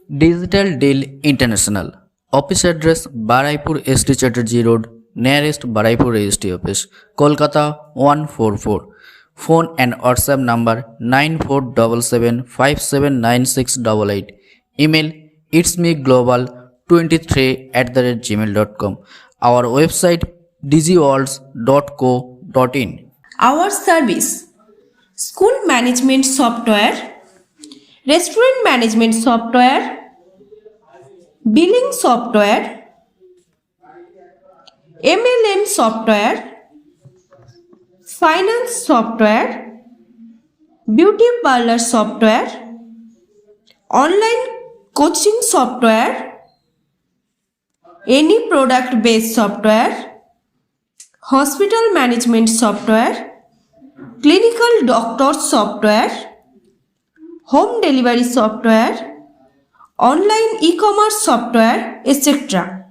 Digital Deal International. Office address Baraipur ST Chatterjee Road, nearest Baraipur Registry Office, Kolkata 144. Phone and WhatsApp number 9477579688. Email itsmeglobal23@gmail.com. Our website digiworlds.co.in. Our service: school management software, restaurant management software, billing software, MLM software, finance software, beauty parlor software, online coaching software, any product based software, hospital management software, clinical doctor software, home delivery software, online e-commerce software, etc.